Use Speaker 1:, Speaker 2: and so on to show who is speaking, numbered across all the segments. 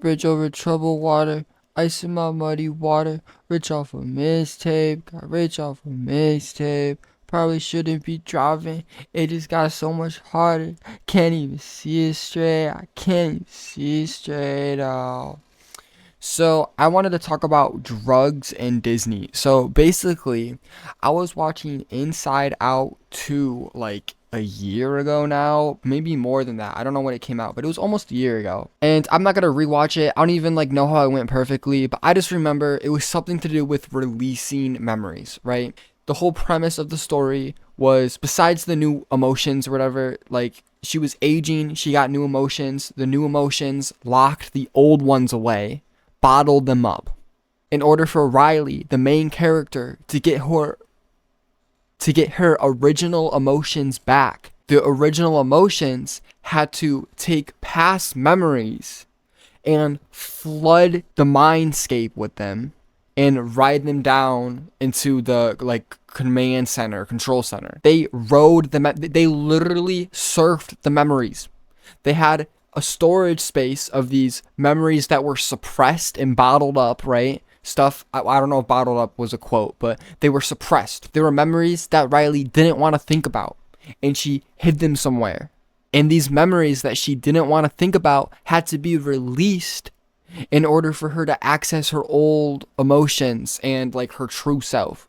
Speaker 1: Bridge over troubled water, ice in my muddy water. Rich off a mixtape, got rich off a mixtape. Probably shouldn't be driving, it just got so much harder. Can't even see it straight, I can't even see it straight out. So I wanted to talk about drugs and Disney. So basically, I was watching Inside Out 2 like a year ago now, maybe more than that. I don't know when it came out, but it was almost a year ago. And I'm not gonna rewatch it. I don't even like know how it went perfectly, but I just remember it was something to do with releasing memories, right? The whole premise of the story was, besides the new emotions or whatever, like she was aging, she got new emotions. The new emotions locked the old ones away, bottled them up, in order for Riley, the main character, to get her original emotions back. The original emotions had to take past memories and flood the mindscape with them and ride them down into the like command center, control center. They rode they literally surfed the memories. They had a storage space of these memories that were suppressed and bottled up, right? Stuff, I don't know if bottled up was a quote, but they were suppressed. There were memories that Riley didn't want to think about, and she hid them somewhere. And these memories that she didn't want to think about had to be released in order for her to access her old emotions and like her true self.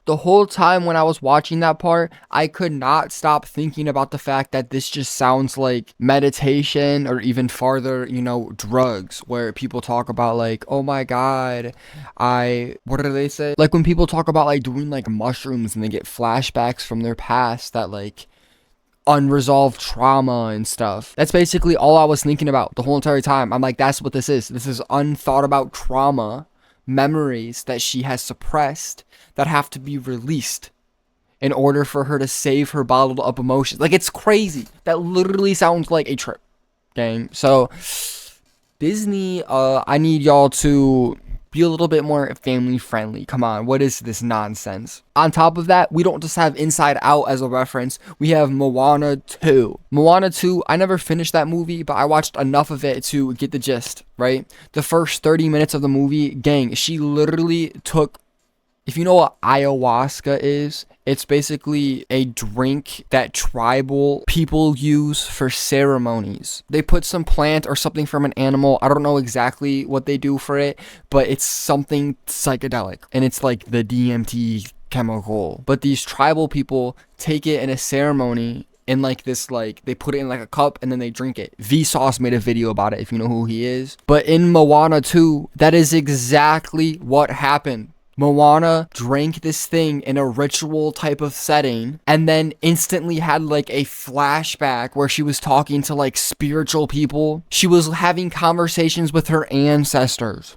Speaker 1: The whole time when I was watching that part, I could not stop thinking about the fact that this just sounds like meditation, or even farther, drugs, where people talk about like, oh my God, what do they say? Like when people talk about like doing like mushrooms and they get flashbacks from their past, that like unresolved trauma and stuff. That's basically all I was thinking about the whole entire time. I'm like, that's what this is. This is unthought about trauma, memories that she has suppressed that have to be released in order for her to save her bottled up emotions. Like, it's crazy. That literally sounds like a trip, gang. So Disney, I need y'all to be a little bit more family friendly. Come on, what is this nonsense? On top of that, we don't just have Inside Out as a reference. We have Moana 2. Moana 2, I never finished that movie, but I watched enough of it to get the gist, right? The first 30 minutes of the movie, gang, she literally took, if you know what ayahuasca is, it's basically a drink that tribal people use for ceremonies. They put some plant or something from an animal. I don't know exactly what they do for it, but it's something psychedelic. And it's like the DMT chemical. But these tribal people take it in a ceremony in like this, like they put it in like a cup and then they drink it. Vsauce made a video about it, if you know who he is. But in Moana 2, that is exactly what happened. Moana drank this thing in a ritual type of setting and then instantly had like a flashback where she was talking to like spiritual people. She was having conversations with her ancestors.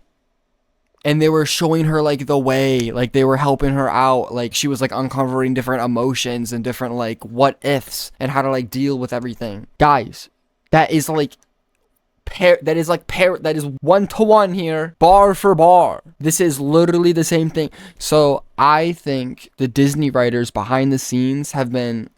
Speaker 1: And they were showing her like the way, like they were helping her out. Like she was like uncovering different emotions and different like what ifs and how to like deal with everything. Guys, that is like that is 1-to-1 here, bar for bar. This is literally the same thing. So I think the Disney writers behind the scenes have been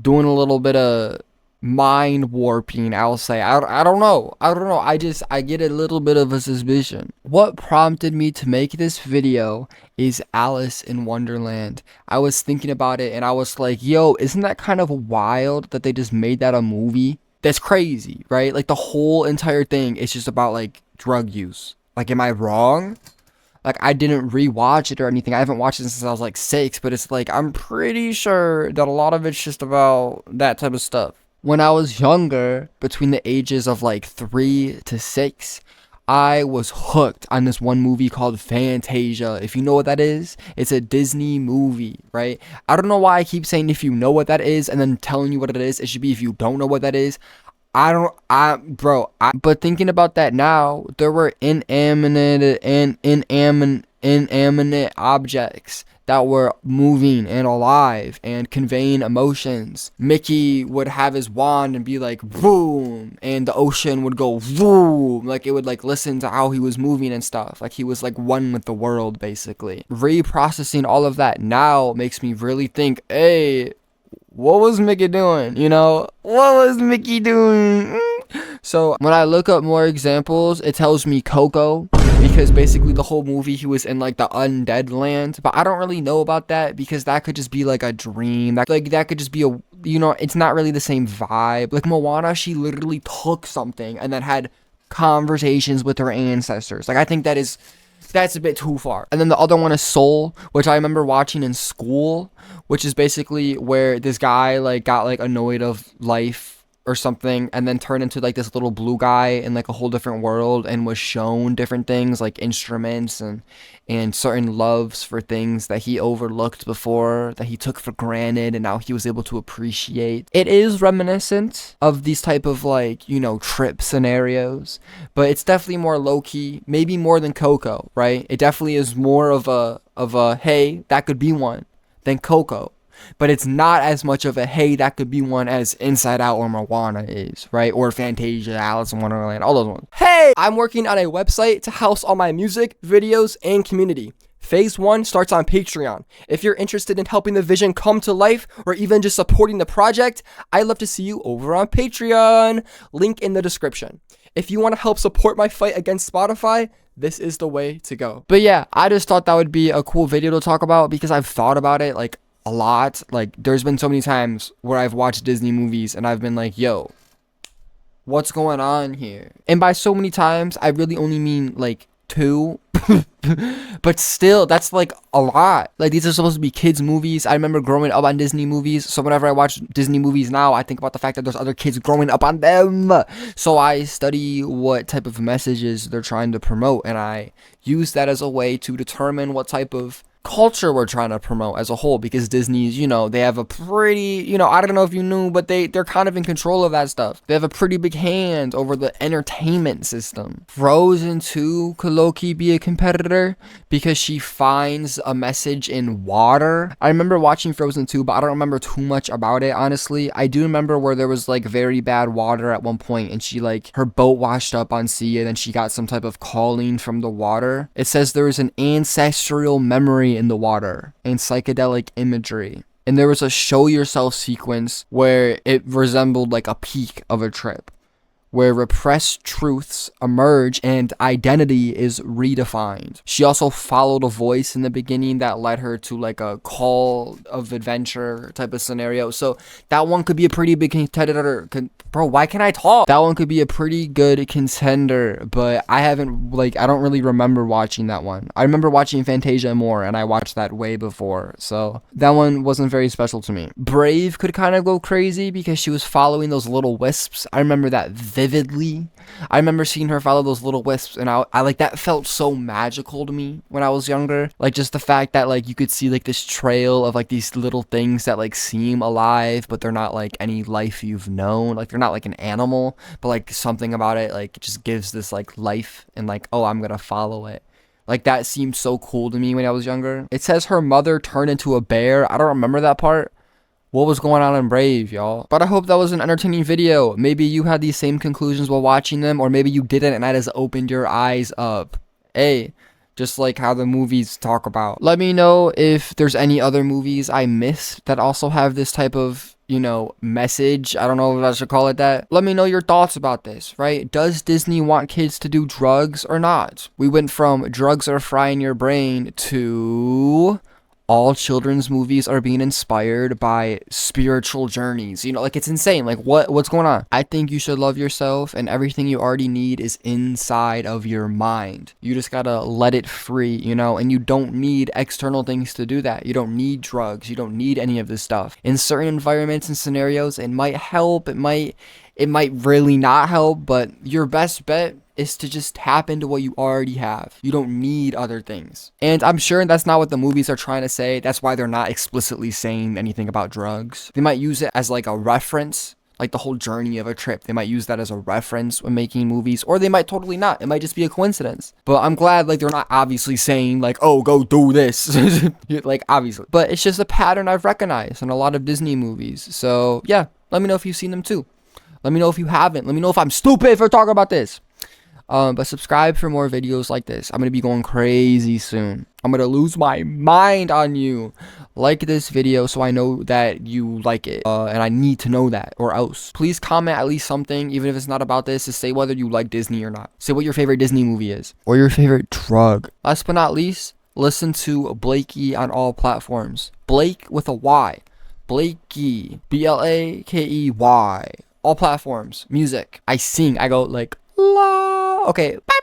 Speaker 1: doing a little bit of mind warping, I'll say. I don't know. I get a little bit of a suspicion. What prompted me to make this video is Alice in Wonderland. I was thinking about it and I was like, yo, isn't that kind of wild that they just made that a movie? That's crazy, right? Like the whole entire thing is just about like drug use. Like, am I wrong? Like, I didn't rewatch it or anything. I haven't watched it since I was like 6, but it's like, I'm pretty sure that a lot of it's just about that type of stuff. When I was younger, between the ages of like 3 to 6, I was hooked on this one movie called Fantasia. If you know what that is, it's a Disney movie, right? I don't know why I keep saying if you know what that is and then telling you what it is. It should be if you don't know what that is. But thinking about that now, there were inanimate objects that were moving and alive and conveying emotions. Mickey would have his wand and be like, boom, and the ocean would go, boom, like it would like listen to how he was moving and stuff. Like he was like one with the world, basically. Reprocessing all of that now makes me really think, hey, what was Mickey doing? What was Mickey doing? So when I look up more examples, it tells me Coco, because basically the whole movie he was in like the undead land. But I don't really know about that, because that could just be like a dream. That could just be a, it's not really the same vibe. Like Moana, she literally took something and then had conversations with her ancestors. Like I think that's a bit too far. And then the other one is Soul, which I remember watching in school, which is basically where this guy like got like annoyed of life or something, and then turned into like this little blue guy in like a whole different world, and was shown different things like instruments and certain loves for things that he overlooked before, that he took for granted, and now he was able to appreciate. It is reminiscent of these type of like, trip scenarios, but it's definitely more low-key, maybe more than Coco, right? It definitely is more of a hey, that could be one, than Coco. But it's not as much of a hey, that could be one as Inside Out or Moana is, right? Or Fantasia, Alice in Wonderland, all those ones. Hey, I'm working on a website to house all my music, videos, and community. Phase 1 starts on Patreon. If you're interested in helping the vision come to life, or even just supporting the project, I'd love to see you over on Patreon. Link in the description. If you want to help support my fight against Spotify, this is the way to go. But yeah, I just thought that would be a cool video to talk about, because I've thought about it like a lot. Like there's been so many times where I've watched Disney movies and I've been like, yo, what's going on here? And by so many times, I really only mean like 2. But still, that's like a lot. Like these are supposed to be kids movies. I remember growing up on Disney movies, so whenever I watch Disney movies now, I think about the fact that there's other kids growing up on them. So I study what type of messages they're trying to promote, and I use that as a way to determine what type of culture we're trying to promote as a whole, because Disney's, they have a pretty, I don't know if you knew, but they're kind of in control of that stuff. They have a pretty big hand over the entertainment system. Frozen 2 could low-key be a competitor, because she finds a message in water. I remember watching Frozen 2, but I don't remember too much about it, honestly. I do remember where there was like very bad water at one point, and she like, her boat washed up on sea, and then she got some type of calling from the water. It says there was an ancestral memory in the water and psychedelic imagery. And there was a show yourself sequence where it resembled like a peak of a trip, where repressed truths emerge and identity is redefined. She also followed a voice in the beginning that led her to like a call of adventure type of scenario. So that one could be a pretty big contender. Bro, why can't I talk? That one could be a pretty good contender, but I don't really remember watching that one. I remember watching Fantasia more, and I watched that way before, so that one wasn't very special to me. Brave could kind of go crazy, because she was following those little wisps. I remember that vividly. I remember seeing her follow those little wisps, and I like, that felt so magical to me when I was younger. Like just the fact that like you could see like this trail of like these little things that like seem alive, but they're not like any life you've known. Like they're not like an animal, but like something about it like just gives this like life, and like, oh, I'm gonna follow it. Like that seemed so cool to me when I was younger. It says her mother turned into a bear. I don't remember that part. What was going on in Brave, y'all? But I hope that was an entertaining video. Maybe you had these same conclusions while watching them, or maybe you didn't, and that has opened your eyes up. Hey, just like how the movies talk about. Let me know if there's any other movies I missed that also have this type of, message. I don't know if I should call it that. Let me know your thoughts about this, right? Does Disney want kids to do drugs or not? We went from drugs are frying your brain to all children's movies are being inspired by spiritual journeys. Like it's insane. Like what's going on? I think you should love yourself, and everything you already need is inside of your mind. You just gotta let it free, and you don't need external things to do that. You don't need drugs. You don't need any of this stuff. In certain environments and scenarios, it might help. It might really not help, but your best bet is to just tap into what you already have. You don't need other things. And I'm sure that's not what the movies are trying to say. That's why they're not explicitly saying anything about drugs. They might use it as like a reference, like the whole journey of a trip. They might use that as a reference when making movies, or they might totally not. It might just be a coincidence. But I'm glad like they're not obviously saying like, oh, go do this. Like obviously. But it's just a pattern I've recognized in a lot of Disney movies. So yeah, let me know if you've seen them too. Let me know if you haven't. Let me know if I'm stupid for talking about this. But subscribe for more videos like this. I'm gonna be going crazy soon. I'm gonna lose my mind on you. Like this video so I know that you like it, and I need to know that, or else please comment at least something, even if it's not about this, to say whether you like Disney or not. Say what your favorite Disney movie is, or your favorite drug. Last but not least, listen to Blakey on all platforms. Blake with a Y. Blakey. Blakey. All platforms. Music. I sing. I go like la. Okay. Bye.